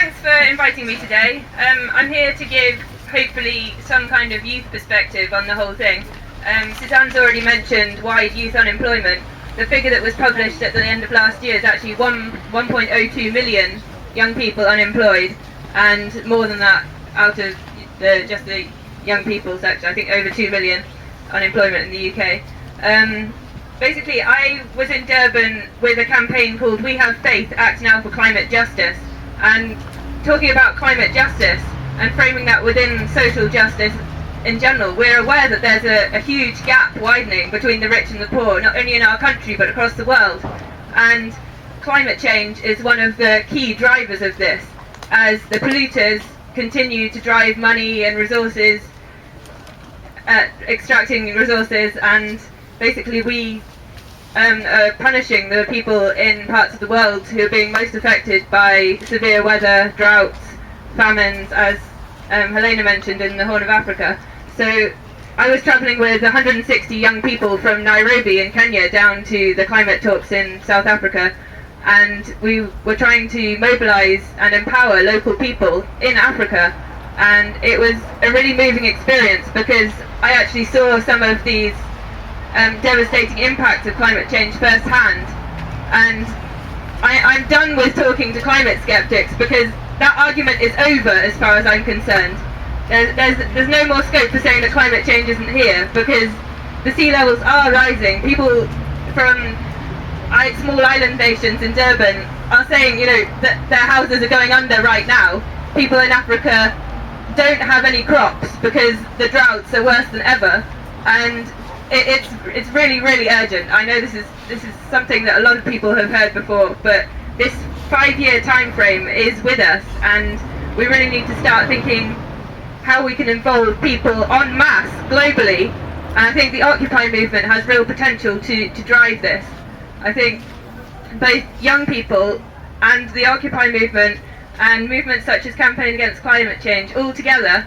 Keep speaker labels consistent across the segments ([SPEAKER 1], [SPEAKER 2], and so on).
[SPEAKER 1] thanks for inviting me today. I'm here to give, hopefully, some kind of youth perspective on the whole thing. Suzanne's already mentioned wide youth unemployment. The figure that was published at the end of last year is actually 1.02 million young people unemployed, and more than that out of just the young people section. I think over 2 million unemployment in the UK. Basically, I was in Durban with a campaign called We Have Faith, Act Now for Climate Justice, and talking about climate justice and framing that within social justice in general. We're aware that there's a huge gap widening between the rich and the poor, not only in our country but across the world, and climate change is one of the key drivers of this, as the polluters continue to drive money and resources, extracting resources, and basically we are punishing the people in parts of the world who are being most affected by severe weather, droughts, famines, as Helena mentioned, in the Horn of Africa. So I was travelling with 160 young people from Nairobi in Kenya down to the climate talks in South Africa, and we were trying to mobilise and empower local people in Africa, and it was a really moving experience because I actually saw some of these devastating impacts of climate change firsthand, and I'm done with talking to climate skeptics because that argument is over as far as I'm concerned. There's no more scope for saying that climate change isn't here, because the sea levels are rising. People from small island nations in Durban are saying, that their houses are going under right now. People in Africa don't have any crops because the droughts are worse than ever, and it's really, really urgent. I know this is something that a lot of people have heard before, but this 5-year time frame is with us, and we really need to start thinking how we can involve people en masse globally. And I think the Occupy movement has real potential to drive this. I think both young people and the Occupy movement and movements such as Campaign Against Climate Change all together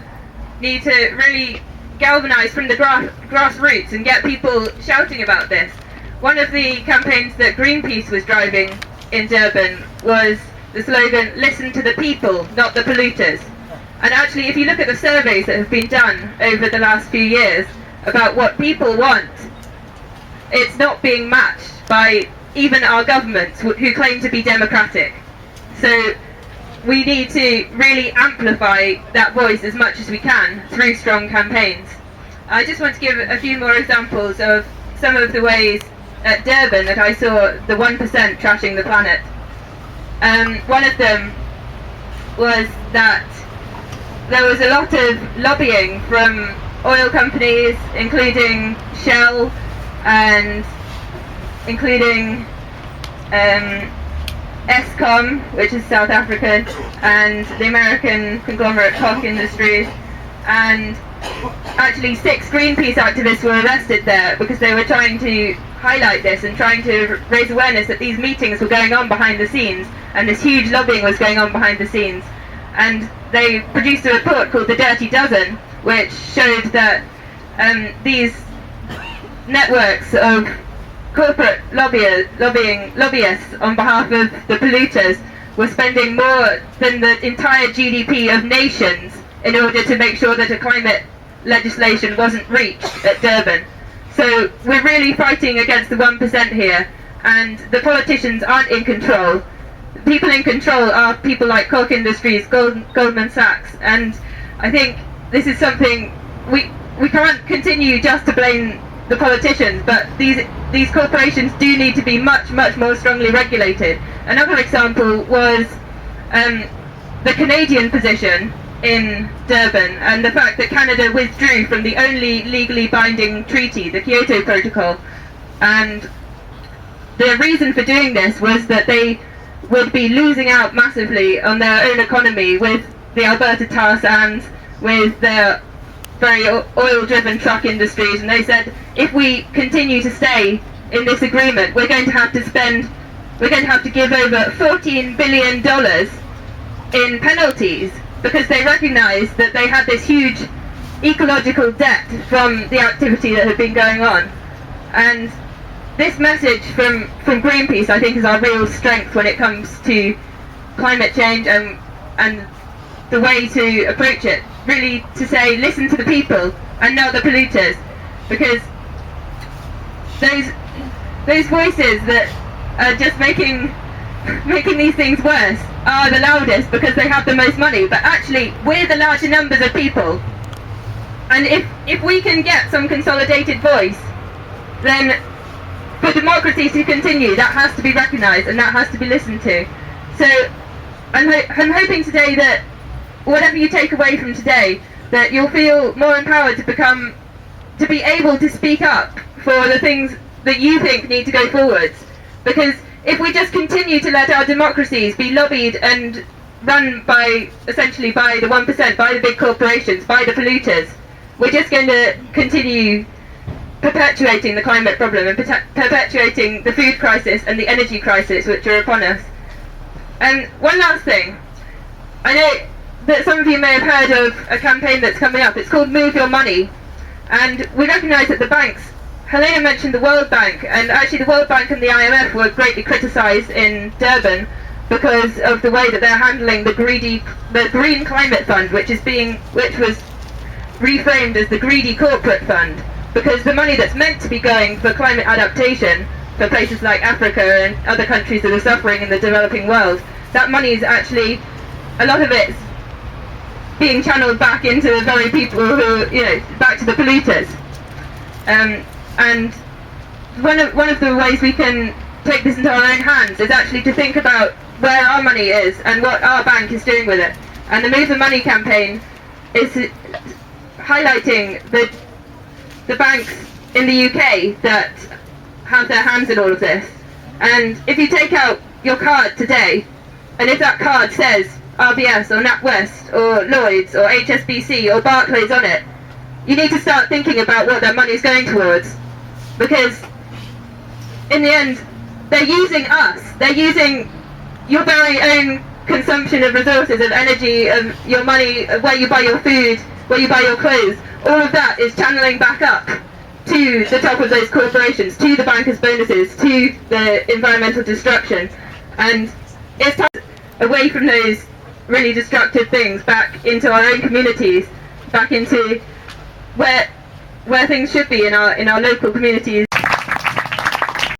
[SPEAKER 1] need to really galvanise from the grassroots and get people shouting about this. One of the campaigns that Greenpeace was driving in Durban was the slogan, "Listen to the people, not the polluters." And actually, if you look at the surveys that have been done over the last few years about what people want, it's not being matched by even our governments who claim to be democratic. So we need to really amplify that voice as much as we can through strong campaigns. I just want to give a few more examples of some of the ways at Durban that I saw the 1% trashing the planet. One of them was that there was a lot of lobbying from oil companies, including Shell and including Eskom, which is South African, and the American conglomerate Koch Industries, and actually 6 Greenpeace activists were arrested there because they were trying to highlight this and trying to raise awareness that these meetings were going on behind the scenes and this huge lobbying was going on behind the scenes. And they produced a report called The Dirty Dozen, which showed that these networks of corporate lobbyists on behalf of the polluters were spending more than the entire GDP of nations in order to make sure that a climate legislation wasn't reached at Durban. So we're really fighting against the 1% here, and the politicians aren't in control. The people in control are people like Koch Industries, Goldman Sachs, and I think this is something we can't continue just to blame the politicians, but these corporations do need to be much, much more strongly regulated. Another example was the Canadian position in Durban and the fact that Canada withdrew from the only legally binding treaty, the Kyoto Protocol, and the reason for doing this was that they would be losing out massively on their own economy with the Alberta tar sands, with their very oil-driven truck industries, and they said if we continue to stay in this agreement, we're going to have to give over $14 billion in penalties, because they recognised that they had this huge ecological debt from the activity that had been going on. And this message from Greenpeace, I think, is our real strength when it comes to climate change and and the way to approach it, really to say listen to the people and not the polluters, because those voices that are just making these things worse are the loudest because they have the most money. But actually we're the larger numbers of people, and if we can get some consolidated voice, then for democracy to continue, that has to be recognised and that has to be listened to. So I'm hoping today that whatever you take away from today, that you'll feel more empowered to be able to speak up for the things that you think need to go forwards. Because if we just continue to let our democracies be lobbied and run essentially by the 1%, by the big corporations, by the polluters, we're just going to continue perpetuating the climate problem and perpetuating the food crisis and the energy crisis which are upon us. And one last thing, I know that some of you may have heard of a campaign that's coming up. It's called Move Your Money, and we recognise that the banks, Helena mentioned the World Bank, and actually the World Bank and the IMF were greatly criticised in Durban because of the way that they're handling the Green Climate Fund, which was reframed as the Greedy Corporate Fund, because the money that's meant to be going for climate adaptation for places like Africa and other countries that are suffering in the developing world, that money is actually, a lot of it's being channeled back into the very people who, back to the polluters. And one of the ways we can take this into our own hands is actually to think about where our money is and what our bank is doing with it. And the Move the Money campaign is highlighting the banks in the UK that have their hands in all of this. And if you take out your card today, and if that card says RBS or NatWest or Lloyds or HSBC or Barclays on it, you need to start thinking about what that money is going towards, because in the end they're using us, they're using your very own consumption of resources, of energy, of your money, of where you buy your food, where you buy your clothes. All of that is channeling back up to the top of those corporations, to the bankers' bonuses, to the environmental destruction. And it's time away from those really destructive things back into our own communities, back into where things should be in our local communities.